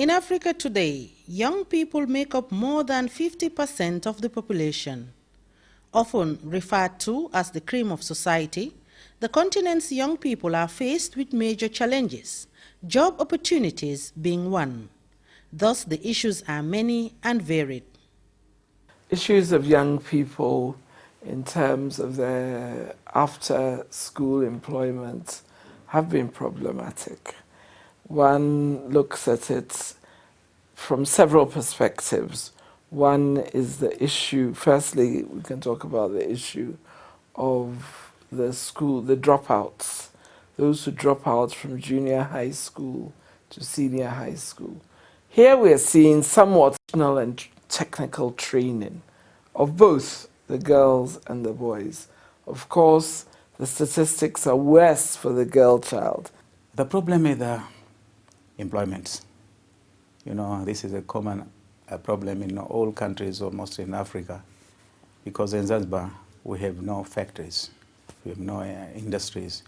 In Africa today, young people make up more than 50% of the population. Often referred to as the cream of society, the continent's young people are faced with major challenges, job opportunities being one. Thus, the issues are many and varied. Issues of young people in terms of their after-school employment have been problematic. One looks at it from several perspectives. One is the issue, firstly, we can talk about the issue of the dropouts, those who drop out from junior high school to senior high school. Here we are seeing somewhat professional and technical training of both the girls and the boys. Of course, the statistics are worse for the girl child. The problem is employment. You know, this is a common problem in all countries, almost in Africa, because in Zanzibar we have no factories, we have no industries.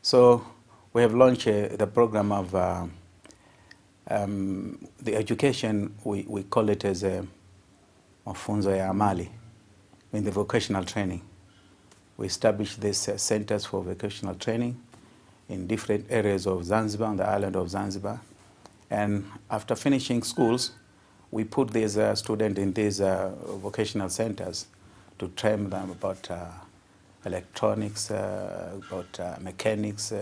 So we have launched the program of the education, we call it as a mafunzo ya amali, in the vocational training. We established these centers for vocational training in different areas of Zanzibar, on the island of Zanzibar. And after finishing schools, we put these students in these vocational centers to train them about electronics, about mechanics,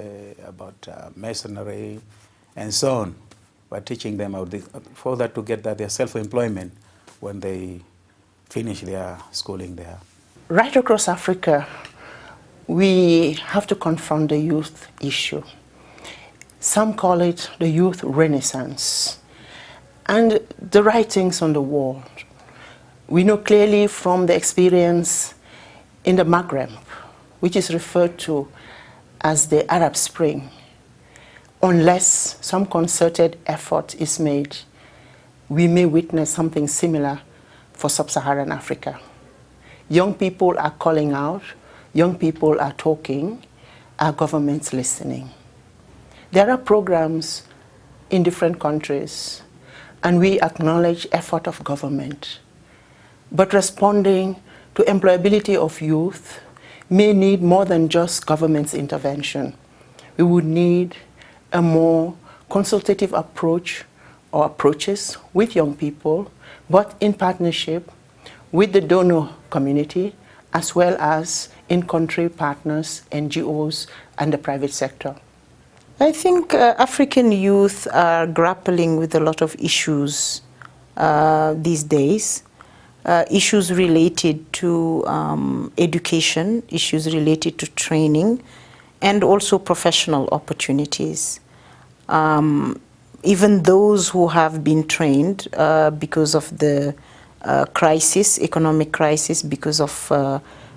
about masonry, and so on. We're teaching them for that to get their self-employment when they finish their schooling there. Right across Africa, we have to confront the youth issue. Some call it the youth renaissance. And the writings on the wall. We know clearly from the experience in the Maghreb, which is referred to as the Arab Spring, unless some concerted effort is made, we may witness something similar for sub-Saharan Africa. Young people are calling out, young people are talking, our government's listening. There are programs in different countries, and we acknowledge effort of government. But responding to employability of youth may need more than just government's intervention. We would need a more consultative approach or approaches with young people, but in partnership with the donor community, as well as in-country partners, NGOs, and the private sector. I think African youth are grappling with a lot of issues these days. Issues related to education, issues related to training, and also professional opportunities. Even those who have been trained because of the crisis, economic crisis, because of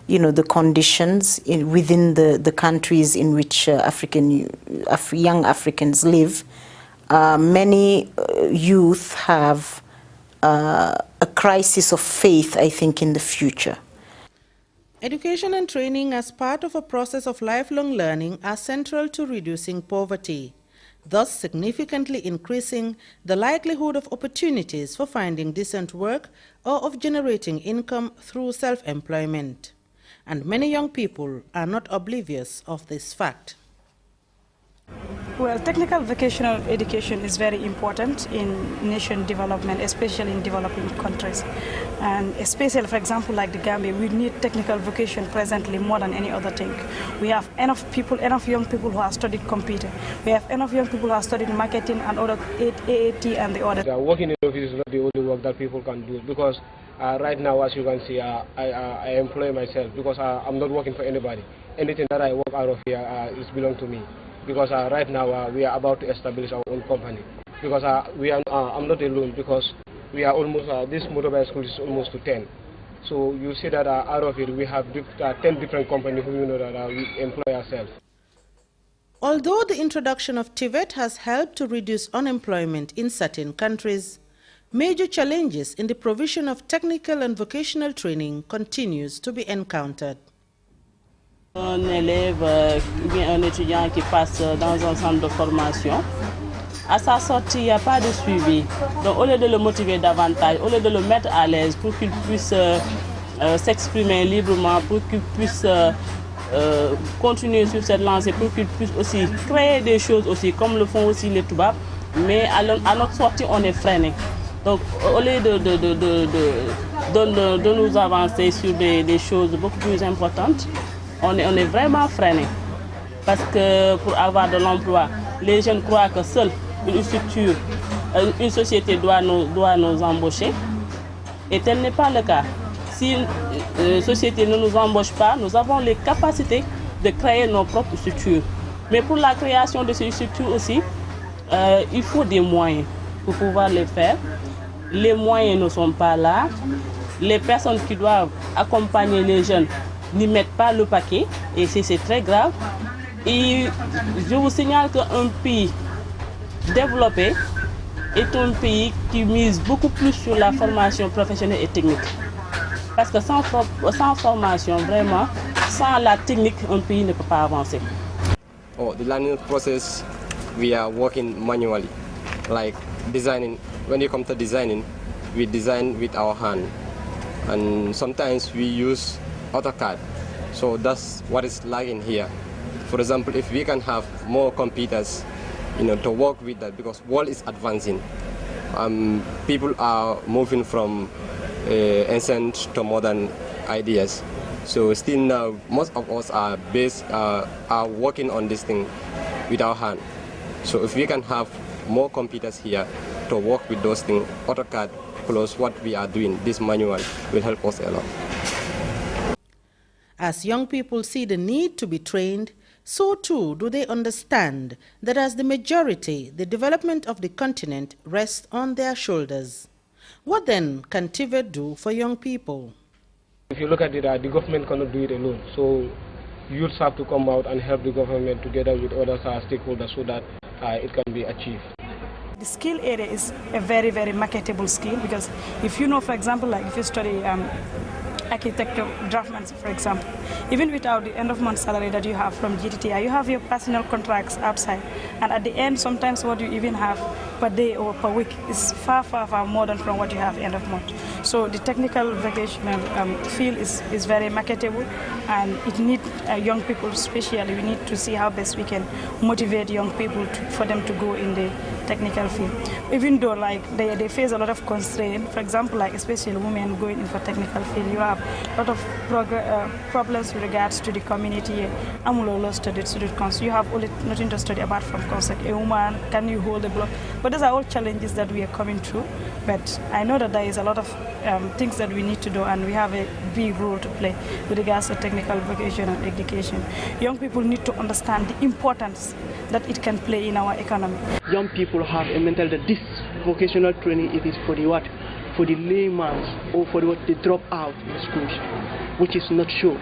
the conditions within the countries in which young Africans live, many youth have a crisis of faith, I think, in the future. Education and training as part of a process of lifelong learning are central to reducing poverty, thus significantly increasing the likelihood of opportunities for finding decent work or of generating income through self-employment. And many young people are not oblivious of this fact. Well, technical vocational education is very important in nation development, especially in developing countries. And especially, for example, like the Gambia, we need technical vocation presently more than any other thing. We have enough young people who have studied computer. We have enough young people who have studied marketing and other AAT and the other. Working in the office is not the only work that people can do, because right now, as you can see, I employ myself because I'm not working for anybody. Anything that I work out of here is belong to me. Because right now we are about to establish our own company. Because I'm not alone, because we are almost, this motorbike school is almost to 10. So you see that out of it we have 10 different companies who that we employ ourselves. Although the introduction of TVET has helped to reduce unemployment in certain countries, major challenges in the provision of technical and vocational training continues to be encountered. Un élève ou bien un étudiant qui passe dans un centre de formation à sa sortie, il n'y a pas de suivi. Donc au lieu de le motiver davantage, au lieu de le mettre à l'aise pour qu'il puisse s'exprimer librement, pour qu'il puisse continuer sur cette lancée, pour qu'il puisse aussi créer des choses aussi, comme le font aussi les Toubabs, mais à notre sortie, on est freiné. Donc au lieu de nous avancer sur des choses beaucoup plus importantes, on est vraiment freiné. Parce que pour avoir de l'emploi, les jeunes croient que seule une structure, une société doit nous embaucher. Et tel n'est pas le cas. Si une société ne nous embauche pas, nous avons les capacités de créer nos propres structures. Mais pour la création de ces structures aussi, il faut des moyens pour pouvoir les faire. Les moyens ne sont pas là. Les personnes qui doivent accompagner les jeunes n'y mettent pas le paquet. Et c'est très grave. Et je vous signale qu'un pays développé est un pays qui mise beaucoup plus sur la formation professionnelle et technique. Parce que sans formation, vraiment, sans la technique, un pays ne peut pas avancer. Oh, the learning process, we are working manually. Like designing, when you come to designing, we design with our hand. And sometimes we use AutoCAD. So that's what is lacking here. For example, if we can have more computers, to work with that, because world is advancing. People are moving from ancient to modern ideas. So still now, most of us are working on this thing with our hand. So if we can have more computers here to work with those things, AutoCAD plus what we are doing, this manual will help us a lot. As young people see the need to be trained, so too do they understand that as the majority, the development of the continent rests on their shoulders. What then can TVET do for young people? If you look at it, the government cannot do it alone. So youths have to come out and help the government together with other stakeholders so that it can be achieved. The skill area is a very, very marketable skill, because if you know, for example, like if you study architecture, draftsmanship, for example, even without the end of month salary that you have from GTTI, you have your personal contracts outside, and at the end, sometimes what you even have per day or per week is far, far, far more than from what you have end of month. So the technical vocational field is very marketable, and it needs young people especially. We need to see how best we can motivate young people for them to go in the technical field. Even though like they face a lot of constraints, for example, like especially women going in for technical field, you have a lot of problems with regards to the community. You have only nothing to study apart from concept. A woman, can you hold a block? But those are all challenges that we are coming through. But I know that there is a lot of things that we need to do, and we have a big role to play with regards to technical vocational education. Young people need to understand the importance that it can play in our economy. Young people have a mentality that this vocational training it is for the what? For the layman, or for the what they drop out in schools, which is not true.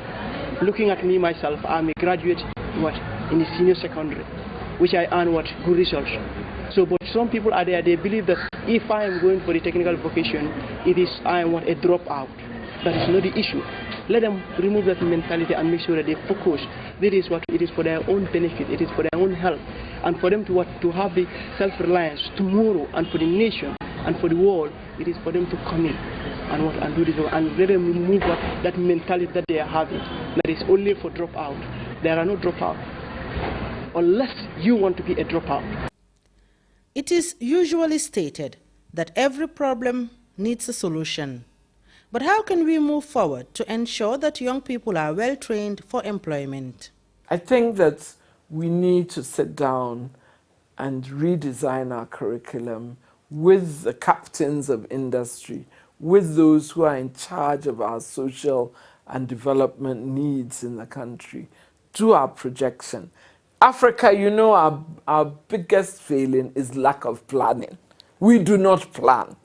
Looking at me myself, I'm a graduate in the senior secondary, which I earn good results. So, but some people are there, they believe that if I am going for the technical vocation, I am a dropout. That is not the issue. Let them remove that mentality and make sure that they focus. It is for their own benefit, it is for their own health, and for them to have the self-reliance tomorrow, and for the nation and for the world, it is for them to come in and do this, and let them remove that mentality that they are having, that is only for dropout. There are no dropouts, unless you want to be a dropout. It is usually stated that every problem needs a solution. But how can we move forward to ensure that young people are well trained for employment? I think that we need to sit down and redesign our curriculum with the captains of industry, with those who are in charge of our social and development needs in the country, do our projection. Africa, our biggest failing is lack of planning. We do not plan.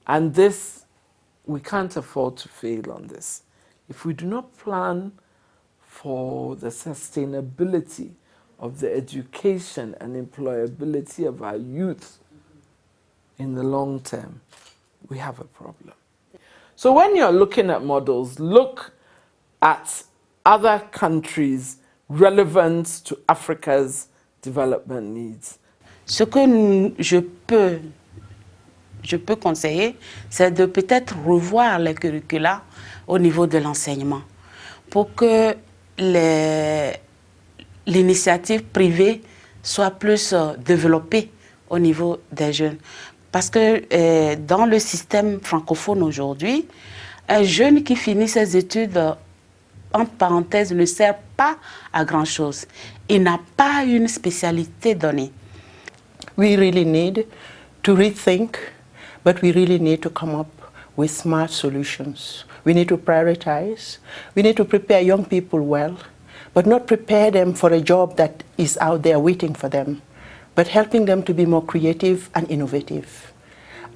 And we can't afford to fail on this. If we do not plan for the sustainability of the education and employability of our youth in the long term, we have a problem. So when you're looking at models, look at other countries relevant to Africa's development needs. Ce que je peux conseiller, c'est de peut-être revoir les curricula au niveau de l'enseignement pour que l'initiative privée soit plus développée au niveau des jeunes. Parce que dans le système francophone aujourd'hui, un jeune qui finit ses études, entre parenthèses, ne sert pas à grand-chose. Il n'a pas une spécialité donnée. We really need to rethink, but we really need to come up with smart solutions. We need to prioritize. We need to prepare young people well, but not prepare them for a job that is out there waiting for them, but helping them to be more creative and innovative.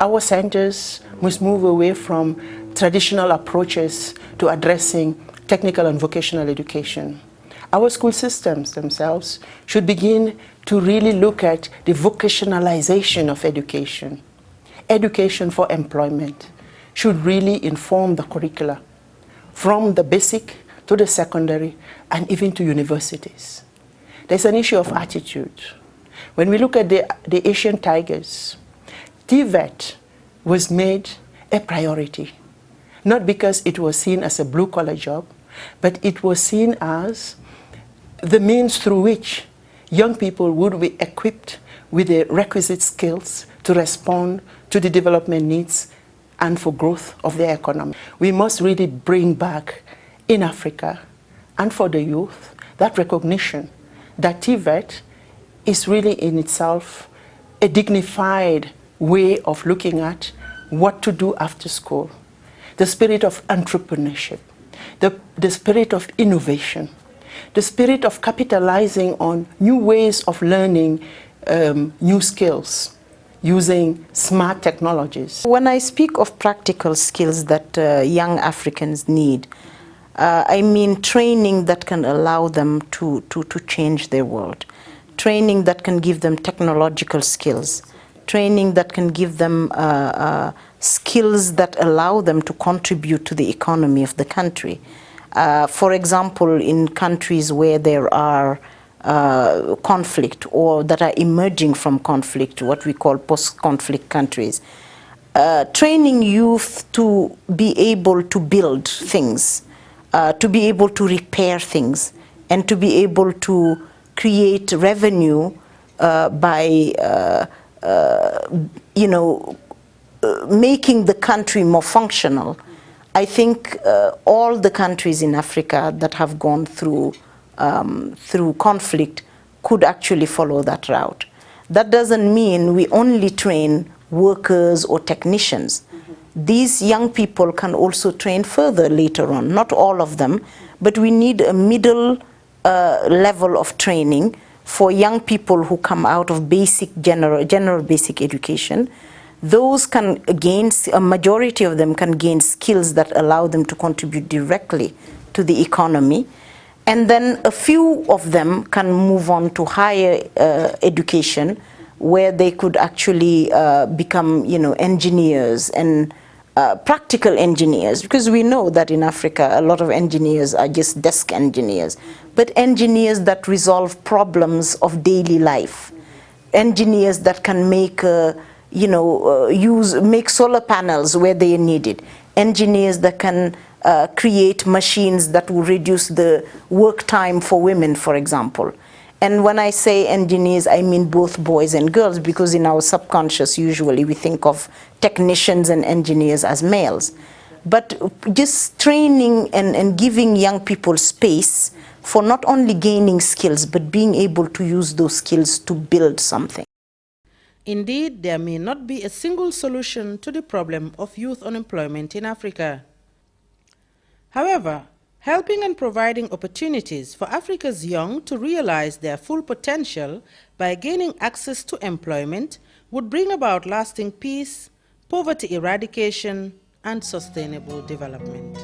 Our centers must move away from traditional approaches to addressing technical and vocational education. Our school systems themselves should begin to really look at the vocationalization of education. Education for employment should really inform the curricula from the basic to the secondary and even to universities. There's an issue of attitude. When we look at the Asian tigers, TVET was made a priority, not because it was seen as a blue-collar job, but it was seen as the means through which young people would be equipped with the requisite skills to respond to the development needs and for growth of their economy. We must really bring back in Africa and for the youth that recognition that TVET is really in itself a dignified way of looking at what to do after school. The spirit of entrepreneurship, the spirit of innovation, the spirit of capitalizing on new ways of learning new skills using smart technologies. When I speak of practical skills that young Africans need, I mean training that can allow them to change their world, training that can give them technological skills, training that can give them skills that allow them to contribute to the economy of the country. For example, in countries where there are conflict or that are emerging from conflict, what we call post-conflict countries, training youth to be able to build things, to be able to repair things, and to be able to create revenue by making the country more functional. I think all the countries in Africa that have gone through conflict could actually follow that route. That doesn't mean we only train workers or technicians. These young people can also train further later on, not all of them, but we need a middle level of training for young people who come out of general basic education. Those can gain, a majority of them can gain skills that allow them to contribute directly to the economy. And then a few of them can move on to higher education where they could actually become, engineers and practical engineers, because we know that in Africa a lot of engineers are just desk engineers, but engineers that resolve problems of daily life, engineers that can make make solar panels where they are needed, engineers that can create machines that will reduce the work time for women, for example. And when I say engineers, I mean both boys and girls, because in our subconscious usually we think of technicians and engineers as males. But just training and giving young people space for not only gaining skills, but being able to use those skills to build something. Indeed, there may not be a single solution to the problem of youth unemployment in Africa. However, helping and providing opportunities for Africa's young to realize their full potential by gaining access to employment would bring about lasting peace, poverty eradication, and sustainable development.